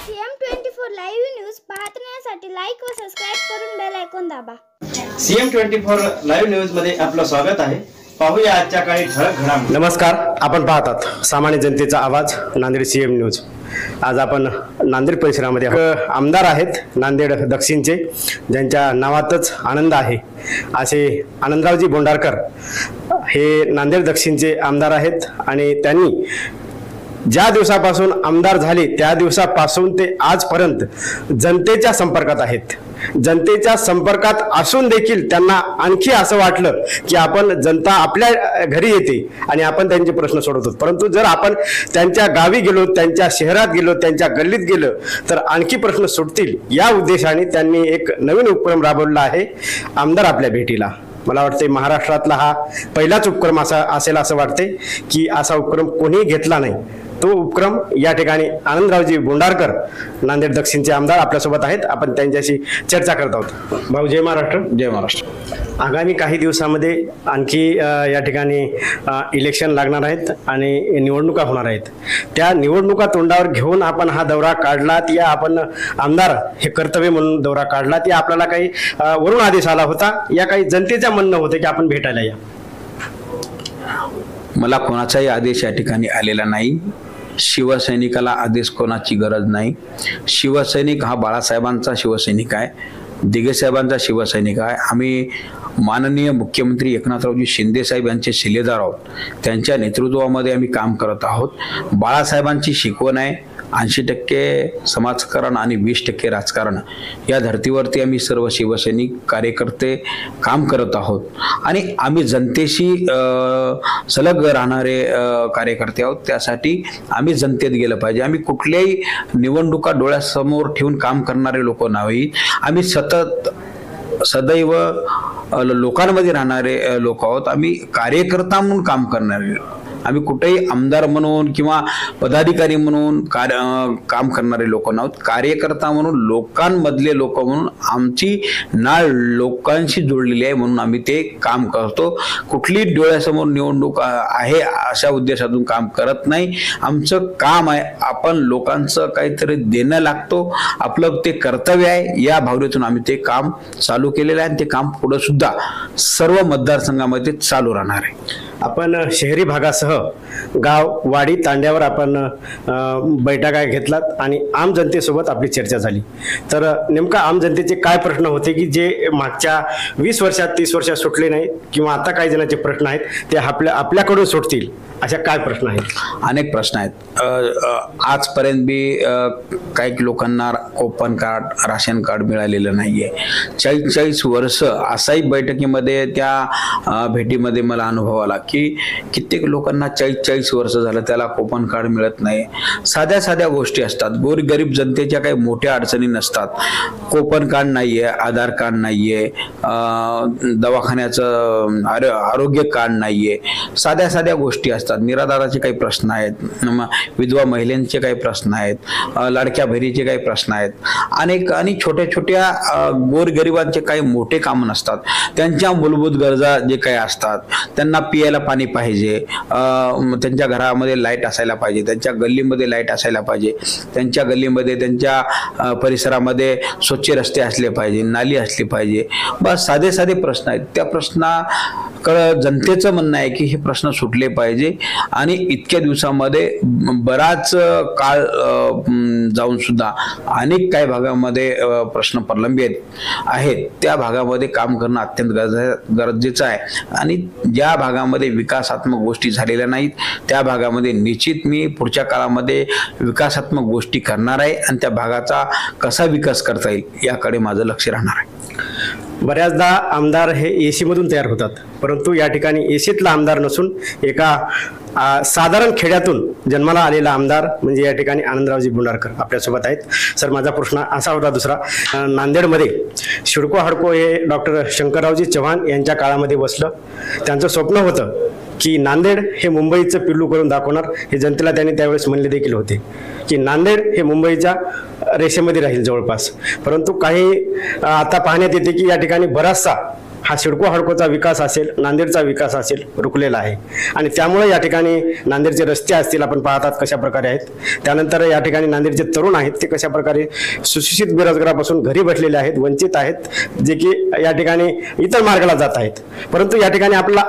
CM24 live news पाहण्यासाठी like व subscribe करून बेल आयकॉन दाबा। CM24 लाईव्ह न्यूज मध्ये आपलं स्वागत आहे। पाहूया आजच्या काही ठळक घडामोडी। नमस्कार, आपण पाहतात सामान्य जनतेचा आवाज नांदेड CM न्यूज। आज आपण नांदेड परिसरामध्ये आमदार आहेत नांदेड दक्षिणचे, ज्यांच्या नावातच आनंद आहे असे आनंदरावजी बोंडारकर हे नांदेड दक्षिणचे आमदार आहेत आणि त्यांनी ज्या दिवसापासून आमदार झाले त्या दिवसापासून ते आजपर्यंत जनतेच्या संपर्कात आहेत। जनतेच्या संपर्कात असून देखील त्यांना आणखी असं वाटलं की आपण जनता आपल्या घरी येते आणि आपण त्यांचे प्रश्न सोडवतो, परंतु जर आपण त्यांच्या गावी गेलो, त्यांच्या शहरात गेलो, त्यांच्या गल्लीत गेलो तर आणखी प्रश्न सुटतील। या उद्देशाने त्यांनी एक नवीन उपक्रम राबवला आहे, आमदार आपल्या भेटीला। मला वाटते महाराष्ट्रातला हा पहिलाच उपक्रम असेल असं वाटते की असा उपक्रम कोणीही घेतला नाही। तो उपक्रम या ठिकाणी आनंदरावजी बोंडारकर नांदेड दक्षिणचे आमदार आपल्यासोबत आहेत, आपण त्यांच्याशी चर्चा करत आहोत। भाऊ, जय महाराष्ट्र। जय महाराष्ट्र। आगामी काही दिवसामध्ये आणखी या ठिकाणी इलेक्शन लागणार आहेत आणि निवडणुका होणार आहेत। त्या निवडणुका तोंडावर घेऊन आपण हा दौरा काढलात, या आपण आमदार हे कर्तव्य म्हणून दौरा काढलात, या आपल्याला काही वरून आदेश आला होता, या काही जनतेचं म्हणणं होतं की आपण भेटायला या? मला कोणाचाही आदेश या ठिकाणी आलेला नाही। शिवसैनिकाला आदेश कोणाची गरज नाही। शिवसैनिक हा बाळासाहेबांचा शिवसैनिक आहे, दिघे साहेबांचा शिवसैनिक आहे। आम्ही माननीय मुख्यमंत्री एकनाथरावजी शिंदे साहेब यांचे शिलेदार आहोत, त्यांच्या नेतृत्वामध्ये आम्ही काम करत आहोत। बाळासाहेबांची शिकवण आहे 80% समाजकारण आणि 20% राजकारण। या धर्तीवरती आम्ही सर्व शिवसैनिक कार्यकर्ते काम करत आहोत आणि आम्ही जनतेशी सलग राहणारे कार्यकर्ते आहोत। त्यासाठी आम्ही जनतेत गेलं पाहिजे। आम्ही कुठल्याही निवडणुका डोळ्यासमोर ठेवून काम करणारे लोक नाही, आम्ही सतत सदैव लोकांमध्ये राहणारे लोक आहोत। आम्ही कार्यकर्ता म्हणून काम करणारे, आम्ही कुठेही आमदार म्हणून किंवा पदाधिकारी म्हणून काम करणारे लोक नाहीत। कार्यकर्ता म्हणून, लोकांमधले लोक म्हणून आमची नाळ लोकांशी जोडलेली आहे, म्हणून आम्ही ते काम करतो। कुठली डोळ्यासमोर निवडणूक आहे अशा उद्देशातून काम करत नाही। आमचं काम आहे, आपण लोकांचं काहीतरी देणं लागतो, आपलं ते कर्तव्य आहे, या भावनेतून आम्ही ते काम चालू केलेलं आहे आणि ते काम पुढे सुद्धा सर्व मतदारसंघामध्ये चालू राहणार आहे। आपण शहरी भागासह गाव, वाडी, तांड्यावर आपण बैठका घेतलात आणि आम जनतेसोबत आपली चर्चा झाली। तर नेमका आम जनतेचे काय प्रश्न होते की जे मागच्या 20 वर्षात 30 वर्षात सुटले नाही किंवा आता काही जणांचे प्रश्न आहेत ते आपल्याकडून सुटतील, अशा काय प्रश्न आहेत? अनेक प्रश्न आहेत। आजपर्यंत बी काही लोकांना कोपन कार्ड, राशन कार्ड मिळालेलं नाहीये। 40 वर्ष असाही बैठकीमध्ये त्या भेटीमध्ये मला अनुभव आला की कित्येक लोकांना 40 वर्ष झालं त्याला कोपन कार्ड मिळत नाही। साध्या साध्या गोष्टी असतात, गोरगरीब जनतेच्या काही मोठ्या अडचणी नसतात। कोपन कार्ड नाहीये, आधार कार्ड नाहीये, दवाखान्याचं आरोग्य कार्ड नाहीये, साध्या साध्या गोष्टी असतात। निराधाराचे काही प्रश्न आहेत, विधवा महिलांचे काही प्रश्न आहेत, लाडक्या बहिणीचे काही प्रश्न आहेत, अनेक आणि छोट्या छोट्या गोरगरिबांचे काही मोठे काम नसतात। त्यांच्या मूलभूत गरजा जे काही असतात, त्यांना पियाला पाणी पाहिजे, त्यांच्या घरामध्ये लाईट असायला पाहिजे, त्यांच्या गल्लीमध्ये लाईट असायला पाहिजे, त्यांच्या गल्लीमध्ये त्यांच्या परिसरामध्ये स्वच्छ रस्ते असले पाहिजे, नाली असली पाहिजे, बस साधे साधे प्रश्न आहेत। त्या प्रश्नाकडे जनतेचं म्हणणं आहे की हे प्रश्न सुटले पाहिजे आणि इतक्या दिवसामध्ये बराच काळ जाऊन सुद्धा अनेक काही भागामध्ये प्रश्न प्रलंबित आहेत, त्या भागामध्ये काम करणं अत्यंत गरजेचं आहे। आणि ज्या भागामध्ये विकासात्मक गोष्टी झालेल्या नाहीत त्या भागामध्ये निश्चित मी पुढच्या काळामध्ये विकासात्मक गोष्टी करणार आहे आणि त्या भागाचा कसा विकास करता येईल याकडे माझं लक्ष राहणार आहे। बऱ्याचदा आमदार हे AC मधून तयार होतात, परंतु या ठिकाणी ACतला आमदार नसून एका साधारण खेड्यातून जन्माला आलेला आमदार म्हणजे या ठिकाणी आनंदरावजी बोंडारकर आपल्यासोबत आहेत। सर, माझा प्रश्न असा होता दुसरा, नांदेडमध्ये शिडको हाडको हे डॉक्टर शंकररावजी चव्हाण यांच्या काळामध्ये बसलं। त्यांचं स्वप्न होतं की नांदेड हे मुंबईचं पिल्लू करून दाखवणार, हे जनतेला त्यांनी त्यावेळेस म्हणले देखील होते की नांदेड हे मुंबईच्या रेषेमध्ये राहील जवळपास। परंतु काही आता पाहण्यात येते की या ठिकाणी बराचसा हा सिडको हाडकोचा विकास असेल, नांदेडचा विकास असेल, रुकलेला आहे. आणि त्यामुळे या ठिकाणी नांदेडचे रस्ते असतील, आपण पाहतात कशा प्रकारे आहेत. त्यानंतर या ठिकाणी नांदेडचे तरुण आहेत ते कशा प्रकारे सुशिक्षित बेरोजगारापासून घरी बसलेले आहेत, वंचित आहेत, जे की या ठिकाणी इतर मार्गाला जात आहेत. परंतु या ठिकाणी आपल्याला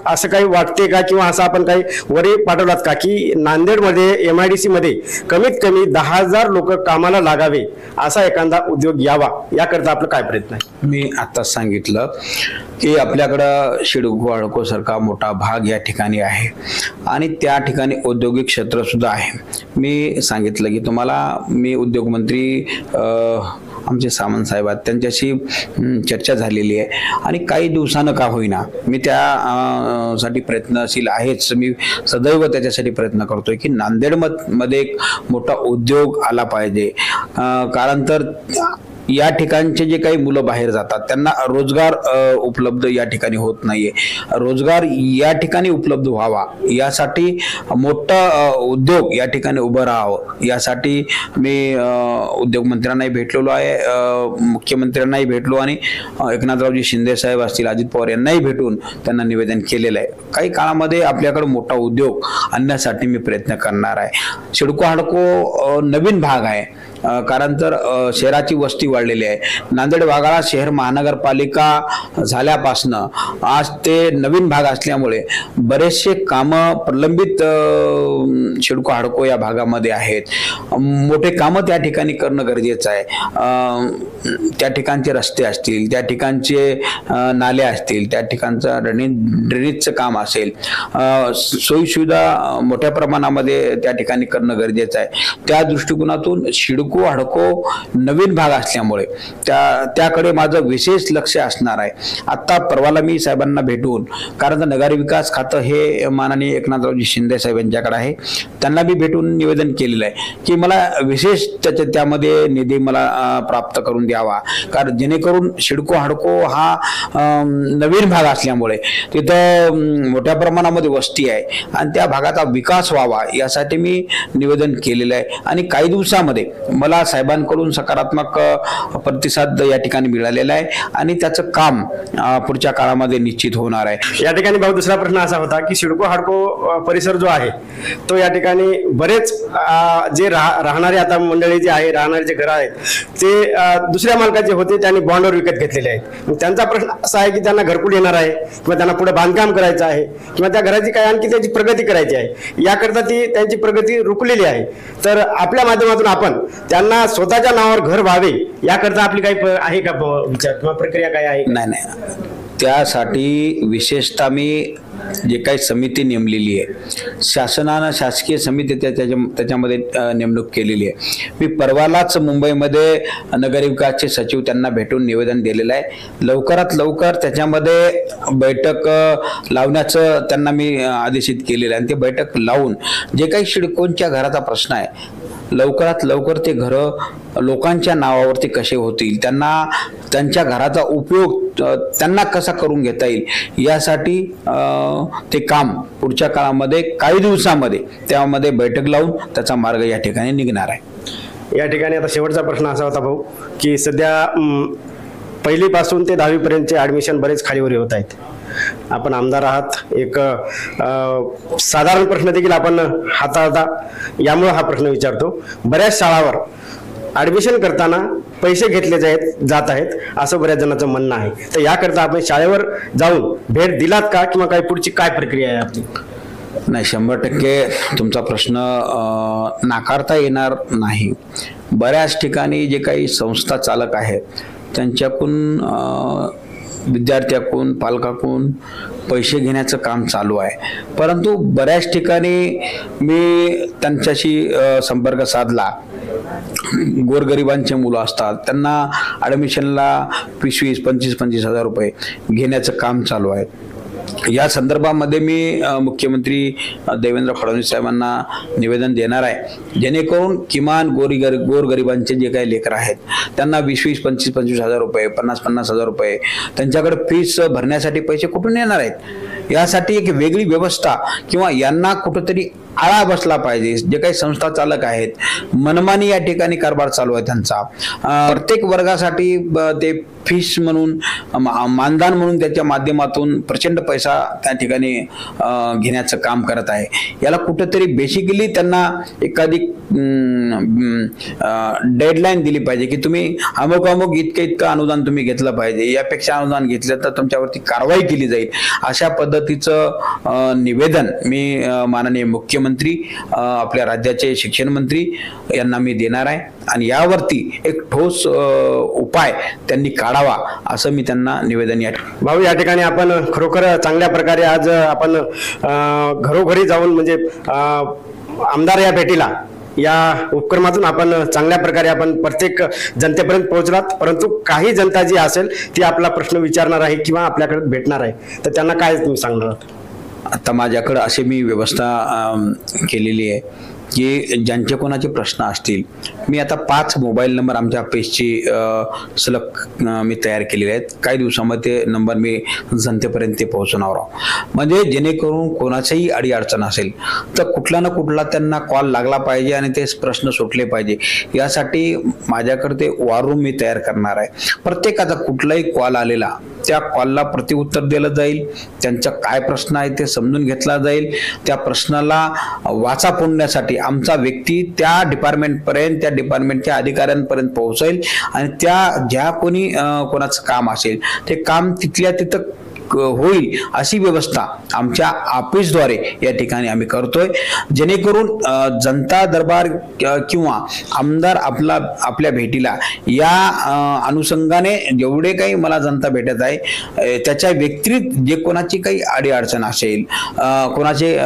असं काही वाटते का, किंवा असं आपण काही वरी पाठवलात का की नांदेडमध्ये MIDC मध्ये कमीत कमी 10,000 लोक कामाला लागावे असा एखादा उद्योग यावा, याकरता आपलं काय प्रयत्न आहे? मी आताच सांगितलं की आपल्याकडं सिडको हाडको सारखा मोठा भाग या ठिकाणी आहे आणि त्या ठिकाणी औद्योगिक क्षेत्र सुद्धा आहे. मी सांगितलं की तुम्हाला मी उद्योगमंत्री आमचे सामंत साहेब आहेत, त्यांच्याशी चर्चा झालेली आहे आणि काही दिवसानं का होईना मी त्या साठी प्रयत्नशील आहेच. मी सदैव त्याच्यासाठी प्रयत्न करतोय की नांदेडमध्ये एक मोठा उद्योग आला पाहिजे. कारण तर या ठिकाणचे जे काही मुलं बाहेर जातात त्यांना रोजगार उपलब्ध या ठिकाणी होत नाहीये. रोजगार या ठिकाणी उपलब्ध व्हावा यासाठी मोठा उद्योग या ठिकाणी उभं राहावं यासाठी मी उद्योगमंत्र्यांनाही भेटलेलो आहे, मुख्यमंत्र्यांनाही भेटलो आणि एकनाथरावजी शिंदे साहेब असतील, अजित पवार यांनाही भेटून त्यांना निवेदन केलेलं आहे. काही काळामध्ये आपल्याकडे मोठा उद्योग आणण्यासाठी मी प्रयत्न करणार आहे. सिडको हाडको नवीन भाग आहे, कारण तर शहराची वस्ती वाढलेली आहे. नांदेड भागाला शहर महानगरपालिका झाल्यापासनं आज ते नवीन भाग असल्यामुळे बरेचसे कामं प्रलंबित सिडको हाडको या भागामध्ये आहेत. मोठे कामं त्या ठिकाणी करणं गरजेचं आहे. त्या ठिकाणचे रस्ते असतील, त्या ठिकाणचे नाले असतील, त्या ठिकाणचं ड्रेनेजचं काम असेल, सोयीसुविधा मोठ्या प्रमाणामध्ये त्या ठिकाणी करणं गरजेचं आहे. त्या दृष्टिकोनातून सिडको हाडको नवीन भाग असल्यामुळे त्याकडे माझं विशेष लक्ष असणार आहे. आता परवाला मी साहेबांना भेटून, कारण नगरी विकास खातं हे माननीय एकनाथरावजी शिंदे साहेब यांच्याकडे आहे, त्यांना मी भेटून निवेदन केलेलं आहे की मला विशेष त्यामध्ये निधी मला प्राप्त करून द्यावा. कारण जेणेकरून सिडको हाडको हा नवीन भाग असल्यामुळे तिथं मोठ्या प्रमाणामध्ये वस्ती आहे आणि त्या भागाचा विकास व्हावा यासाठी मी निवेदन केलेलं आहे. आणि काही दिवसामध्ये मला साहेबांकडून सकारात्मक प्रतिसाद या ठिकाणी मिळालेला आहे आणि त्याचं काम पुढच्या काळामध्ये निश्चित होणार आहे. या ठिकाणी भाऊ दुसरा प्रश्न असा होता की सिडको हाडको परिसर जो आहे तो या ठिकाणी बरेच जे राहणारे आता मंडळी जे आहे, राहणारे जे घर आहेत ते दुसऱ्या मालकाचे होते, त्यांनी बॉन्डवर विकत घेतलेले आहेत. मग त्यांचा प्रश्न असा आहे की त्यांना घरकुल येणार आहे किंवा त्यांना पुढे बांधकाम करायचं आहे किंवा त्या घराची काय आणखी त्याची प्रगती करायची आहे, याकरता त्यांची प्रगती रुकलेली आहे. तर आपल्या माध्यमातून आपण त्यांना स्वतःच्या नावावर घर व्हावे याकरता आपली काही आहे का विचार किंवा प्रक्रिया काय आहे? नाही, त्यासाठी विशेषतः मी जे काही समिती नेमलेली आहे, शासनानं शासकीय समिती त्याच्यामध्ये नेमणूक केलेली आहे. मी परवालाच मुंबईमध्ये नगरी विकासचे सचिव त्यांना भेटून निवेदन दिलेलं आहे. लवकरात लवकर त्याच्यामध्ये बैठक लावण्याचं त्यांना मी आदेशित केलेलं आहे आणि ते बैठक लावून जे काही सिडकोंच्या घराचा प्रश्न आहे लवकरात लवकर ते घरं लोकांच्या नावावरती कसे होतील, त्यांना त्यांच्या घराचा उपयोग त्यांना कसा करून घेता येईल यासाठी ते काम पुढच्या काळामध्ये काही दिवसामध्ये त्यामध्ये बैठक लावून त्याचा मार्ग या ठिकाणी निघणार आहे. या ठिकाणी आता शेवटचा प्रश्न असा होता भाऊ की सध्या पहिलीपासून ते 10वी पर्यंतचे ॲडमिशन बरेच खालीवर होत आहेत. आपण आमदार आहात, एक साधारण प्रश्न देखील आपण हाताळता, यामुळे हा प्रश्न विचारतो. बऱ्याच शाळावर ॲडमिशन करताना पैसे घेतले जात आहेत असं बऱ्याच जणांचं म्हणणं आहे. तर याकरता आपण शाळेवर जाऊन भेट दिलात का किंवा काही पुढची काय प्रक्रिया आहे आपली? नाही, 100% तुमचा प्रश्न नाकारता येणार नाही. बऱ्याच ठिकाणी जे काही संस्था चालक आहेत त्यांच्याकडून, विद्यार्थ्याकडून, पालकाकडून पैसे घेण्याचं काम चालू आहे. परंतु बऱ्याच ठिकाणी मी त्यांच्याशी संपर्क साधला. गोरगरिबांचे मुलं असतात त्यांना ॲडमिशनला 20-25 हजार रुपये घेण्याचं काम चालू आहे. या संदर्भामध्ये मी मुख्यमंत्री देवेंद्र फडणवीस साहेबांना निवेदन देणार आहे, जेणेकरून किमान गोरगरिबांचे जे काही लेकर आहेत त्यांना 20-25 हजार रुपये, 50 हजार रुपये त्यांच्याकडे फीस भरण्यासाठी पैसे कुठून येणार आहेत यासाठी एक वेगळी व्यवस्था किंवा यांना कुठंतरी आळा बसला पाहिजे. जे काही संस्था चालक आहेत मनमानी या ठिकाणी कारभार चालू आहे त्यांचा. प्रत्येक वर्गासाठी ते फीस म्हणून मानधन म्हणून त्याच्या माध्यमातून प्रचंड पैसा त्या ठिकाणी घेण्याचं काम करत आहे. याला कुठंतरी बेसिकली त्यांना एखादी डेडलाईन दिली पाहिजे की तुम्ही अमुक अमुक इतकं अनुदान तुम्ही घेतलं पाहिजे, यापेक्षा अनुदान घेतलं तर तुमच्यावरती कारवाई केली जाईल. अशा पद्धतीचं निवेदन मी माननीय मुख्यमंत्री आपल्या राज्याचे शिक्षण मंत्री यांना मी देणार आहे आणि यावरती एक ठोस उपाय त्यांनी काढावा असं मी त्यांना निवेदन भाऊ या ठिकाणी आपण खरोखर चांगल्या प्रकारे आज आपण घरोघरी जाऊन म्हणजे आमदार या भेटीला या उपक्रमातून आपण चांगल्या प्रकारे आपण प्रत्येक जनतेपर्यंत पोहोचलात. परंतु काही जनता जी असेल ती आपला प्रश्न विचारणार आहे किंवा आपल्याकडे भेटणार आहे, तर त्यांना काय तुम्ही सांगणार आहात? आता माझ्याकडे अशी मी व्यवस्था केलेली आहे की ज्यांचे कोणाचे प्रश्न असतील, मी आता 5 मोबाईल नंबर आमच्या पेजची सलग मी तयार केलेले आहेत. काही दिवसामध्ये ते नंबर मी जनतेपर्यंत ते पोहोचवणार आहोत. म्हणजे जेणेकरून कोणाच्याही अडीअडचण असेल तर कुठला ना कुठला त्यांना कॉल लागला पाहिजे आणि ते प्रश्न सुटले पाहिजे. यासाठी माझ्याकडे ते वॉर रूम मी तयार करणार आहे. प्रत्येकाचा कुठलाही कॉल आलेला त्या कॉलला प्रत्युत्तर दिलं जाईल. त्यांचा काय प्रश्न आहे ते समजून घेतला जाईल. त्या प्रश्नाला वाचा फोडण्यासाठी आमचा व्यक्ती त्या डिपार्टमेंटपर्यंत त्या डिपार्टमेंटच्या अधिकाऱ्यांपर्यंत पोहोचेल आणि त्या ज्या कोणी कोणाचं काम असेल ते काम तिथल्या तिथं होईल अशी व्यवस्था आमच्या ऑफिसद्वारे या ठिकाणी आम्ही करतोय. जेणेकरून जनता दरबार किंवा आमदार आपल्या भेटीला या अनुषंगाने जेवढे काही मला जनता भेटत आहे त्याच्या व्यतिरिक्त जे कोणाची काही अडीअडचण असेल, कोणाचे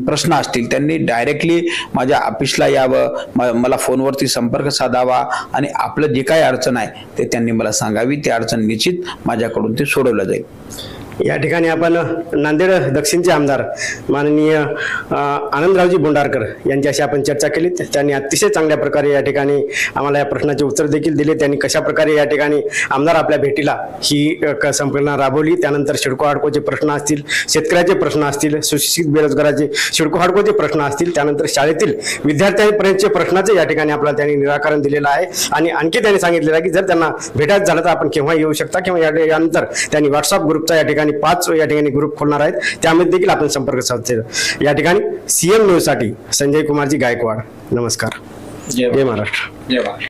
प्रश्न असतील, त्यांनी डायरेक्टली माझ्या ऑफिसला यावं, मला फोनवरती संपर्क साधावा आणि आपलं जे काही अडचण आहे ते त्यांनी मला सांगावी. ती अडचण निश्चित माझ्याकडून ते सोडवलं जाईल. या ठिकाणी आपण नांदेड दक्षिणचे आमदार माननीय आनंदरावजी बोंडारकर यांच्याशी आपण चर्चा केली. त्यांनी अतिशय चांगल्या प्रकारे या ठिकाणी आम्हाला या प्रश्नाचे उत्तर देखील दिले. त्यांनी कशा प्रकारे या ठिकाणी आमदार आपल्या भेटीला ही संकल्पना राबवली. त्यानंतर शिडको हाडकोचे प्रश्न असतील, शेतकऱ्याचे प्रश्न असतील, सुशिक्षित बेरोजगाराचे शिडको हाडकोचे प्रश्न असतील, त्यानंतर शाळेतील विद्यार्थ्यांपर्यंतचे प्रश्नाचे या ठिकाणी आपल्याला त्यांनी निराकरण दिलेलं आहे. आणि आणखी त्यांनी सांगितलेलं आहे की जर त्यांना भेटायचं झालं तर आपण केव्हा येऊ शकता किंवा यानंतर त्यांनी व्हॉट्सअप ग्रुपचा या ठिकाणी 5 या ठिकाणी ग्रुप खोलणार आहेत, त्यामध्ये देखील आपण संपर्क साधतील. या ठिकाणी CM न्यूज साठी संजय कुमारजी गायकवाड. नमस्कार. जय महाराष्ट्र. जय महाराष्ट्र.